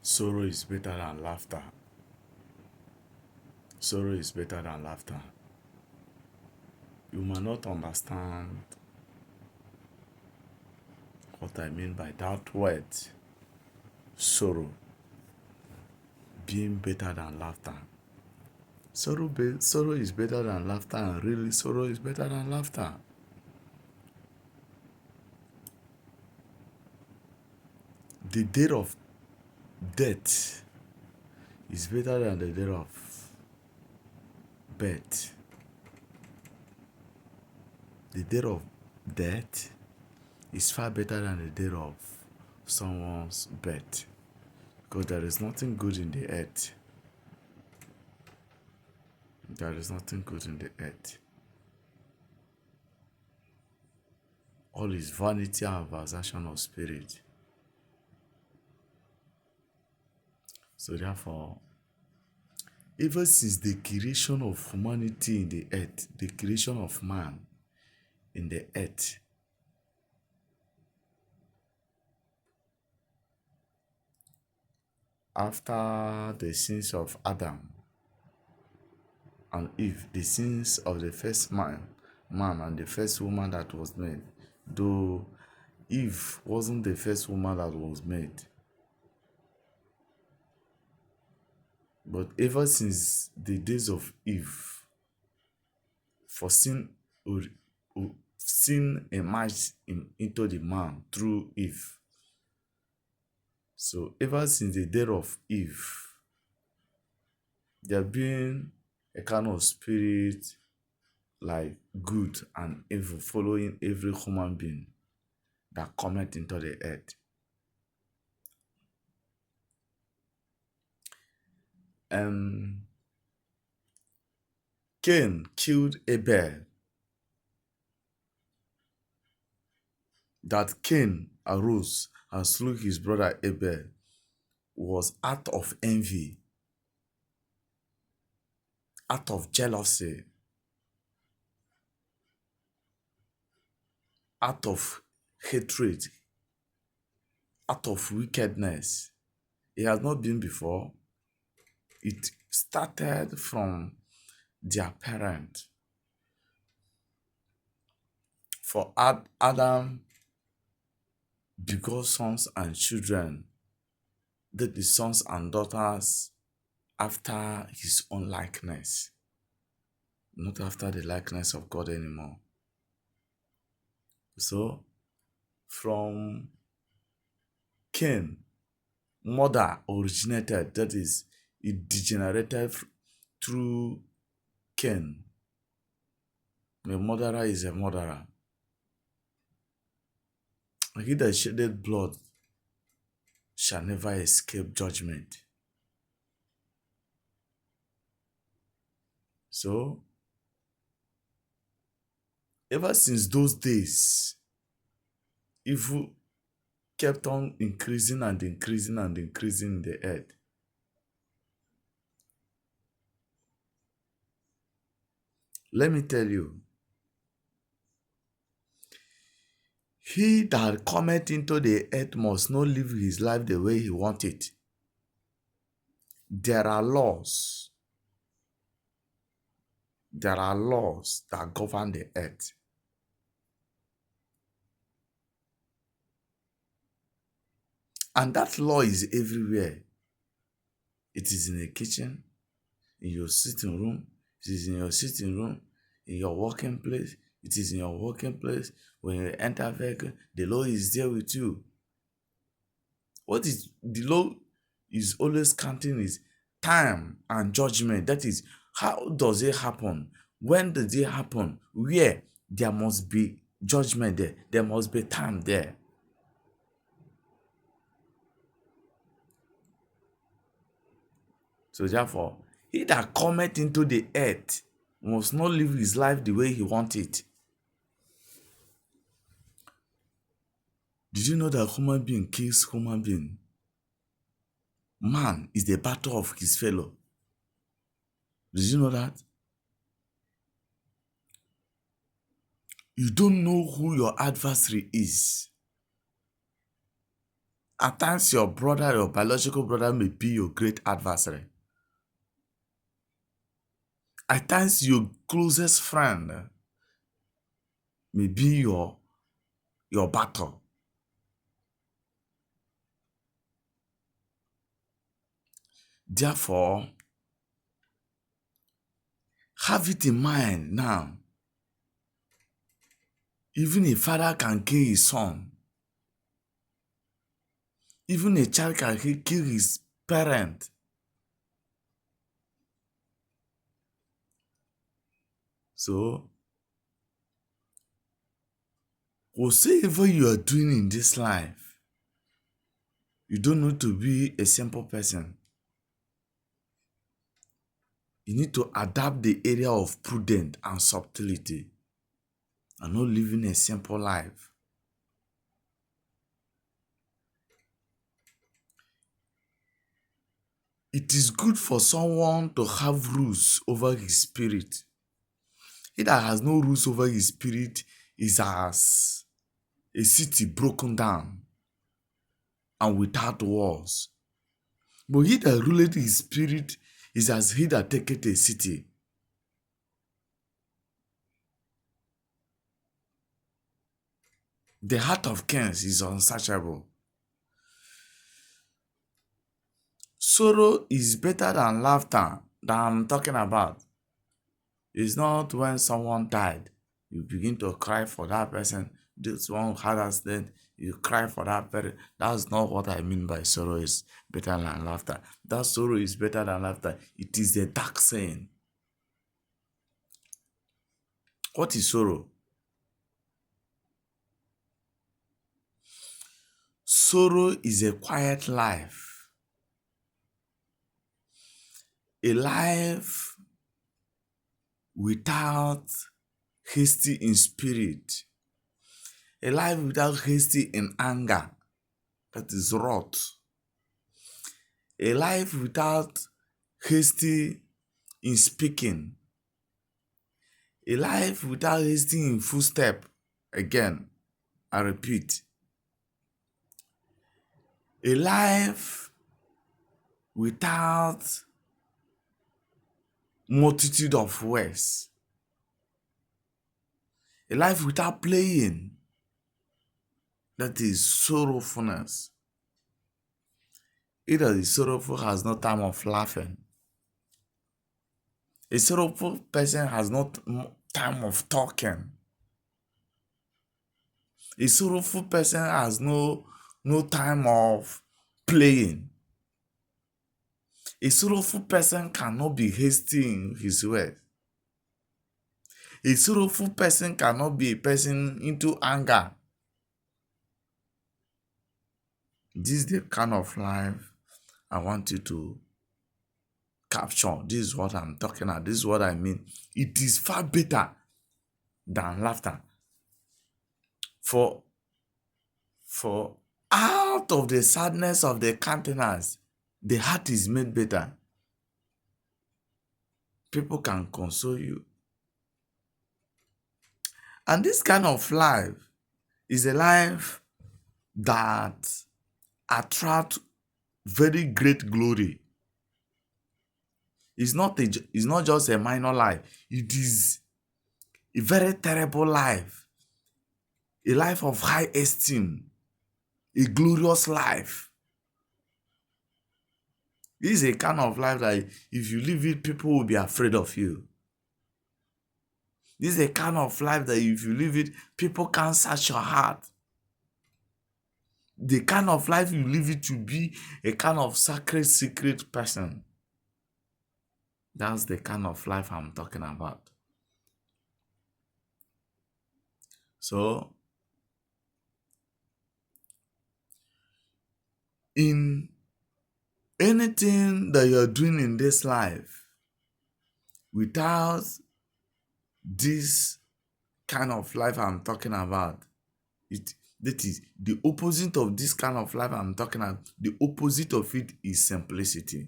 Sorrow is better than laughter. Sorrow is better than laughter. You might not understand what I mean by that word, sorrow being better than laughter. Sorrow is better than laughter, and really, sorrow is better than laughter. The day of death is better than the day of birth. The day of death is far better than the day of someone's birth, because there is nothing good in the earth. There is nothing good in the earth. All is vanity and vexation of spirit. So therefore, ever since the creation of humanity in the earth, the creation of man in the earth, after the sins of Adam and Eve, the sins of the first man and the first woman that was made, though Eve wasn't the first woman that was made, but ever since the days of Eve, for sin emerged into the man through Eve. So ever since the day of Eve, there been a kind of spirit like good and evil following every human being that cometh into the earth. Cain killed Abel. That Cain arose and slew his brother Abel was out of envy, out of jealousy, out of hatred, out of wickedness. It has not been before. It started from their parent. For Adam begot sons and children, that the sons and daughters after his own likeness, not after the likeness of God anymore. So, from Cain, murder originated, that is, it degenerated through Cain. A murderer is a murderer. He that shedded blood shall never escape judgment. So, ever since those days, evil kept on increasing and increasing and increasing in the earth. Let me tell you, he that cometh into the earth must not live his life the way he wants it. There are laws. There are laws that govern the earth. And that law is everywhere. It is in the kitchen, in your sitting room, it is in your sitting room, in your working place, it is in your working place. When you enter vehicle, the law is there with you. What is the law is always counting is time and judgment. That is, how does it happen? When does it happen? Where? There must be judgment there. There must be time there. So therefore, he that cometh into the earth must not live his life the way he wants it. Did you know that human being kills human being? Man is the battle of his fellow. Did you know that? You don't know who your adversary is. At times, your brother, your biological brother, may be your great adversary. At times, your closest friend may be your battle. Therefore, have it in mind now. Even a father can kill his son. Even a child can kill his parent. So, whatsoever you are doing in this life, you don't need to be a simple person. You need to adapt the area of prudence and subtlety and not living a simple life. It is good for someone to have rules over his spirit. He that has no rules over his spirit is as a city broken down and without walls. But he that ruleth his spirit is as he that taketh a city. The heart of kings is unsearchable. Sorrow is better than laughter that I'm talking about. It's not when someone died, you begin to cry for that person. This one had accident, you cry for that person. That's not what I mean by sorrow is better than laughter. That sorrow is better than laughter. It is a dark saying. What is sorrow? Sorrow is a quiet life. A life without hasty in spirit. A life without hasty in anger. That is wrath. A life without hasty in speaking. A life without hasty in footstep. Again, I repeat. A life without multitude of words. A life without playing. That is sorrowfulness. Either the sorrowful has no time of laughing. A sorrowful person has no time of talking. A sorrowful person has no time of playing. A sorrowful person cannot be hasty in his words. A sorrowful person cannot be a person into anger. This is the kind of life I want you to capture. This is what I'm talking about. This is what I mean. It is far better than laughter. For out of the sadness of the countenance, the heart is made better. People can console you. And this kind of life is a life that attracts very great glory. It's not just a minor life. It is a very terrible life. A life of high esteem. A glorious life. This is a kind of life that if you live it, people will be afraid of you. This is a kind of life that if you live it, people can't search your heart. The kind of life you live it to be a kind of sacred, secret person. That's the kind of life I'm talking about. So, in anything that you're doing in this life, without this kind of life I'm talking about, that is the opposite of this kind of life I'm talking about. The opposite of it is simplicity.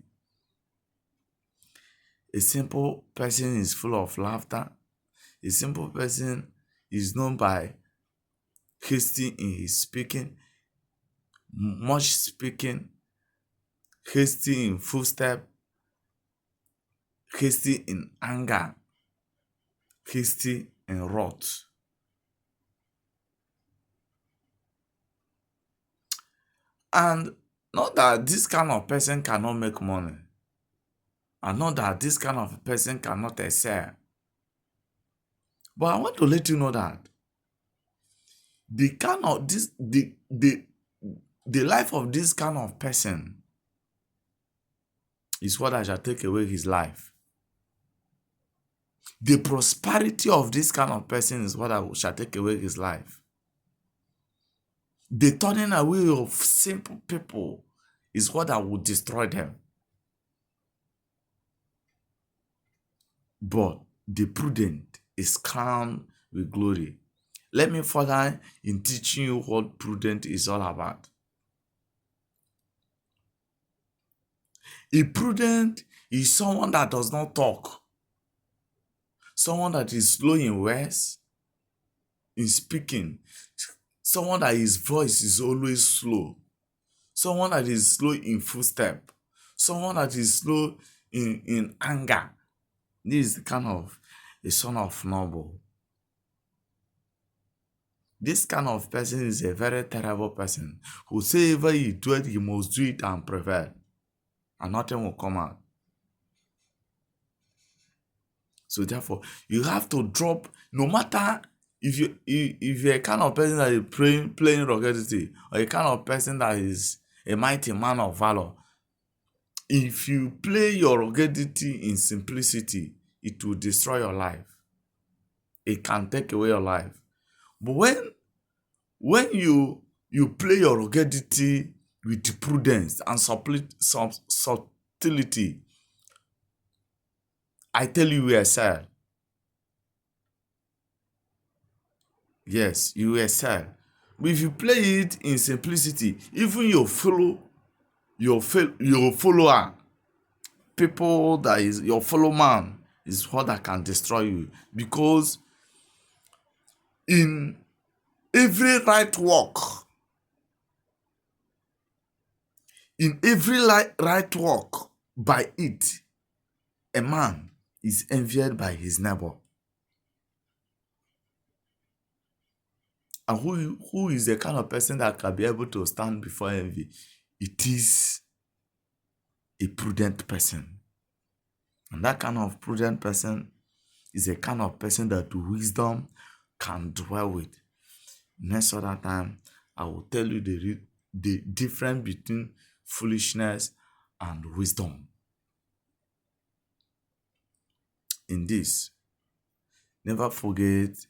A simple person is full of laughter. A simple person is known by hasty in his speaking. much speaking, hasty in footstep, hasty in anger, hasty in wrath. And not that this kind of person cannot make money, and not that this kind of person cannot excel. But I want to let you know that the kind of this the life of this kind of person is what I shall take away his life. The prosperity of this kind of person is what I shall take away his life. The turning away of simple people is what I will destroy them. But the prudent is crowned with glory. Let me further in teaching you what prudent is all about. A prudent is someone that does not talk, someone that is slow in words, in speaking, someone that his voice is always slow, someone that is slow in footstep, someone that is slow in anger. This is the kind of a son of noble. This kind of person is a very terrible person. Whosoever he do it, he must do it and prevail, and nothing will come out. So therefore, you have to drop, no matter if you're a kind of person that is playing ruggedity, or a kind of person that is a mighty man of valor. If you play your ruggedity in simplicity, it will destroy your life. It can take away your life. But when you play your ruggedity with prudence and subtlety, I tell you, you excel. Yes, you excel. But if you play it in simplicity, even your follower, people that is your fellow man, is what that can destroy you. Because in every right walk, by it, a man is envied by his neighbor. And who is the kind of person that can be able to stand before envy? It is a prudent person. And that kind of prudent person is a kind of person that wisdom can dwell with. Next other time, I will tell you the difference between foolishness and wisdom. In this, never forget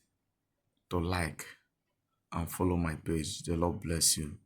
to like and follow my page. The Lord bless you.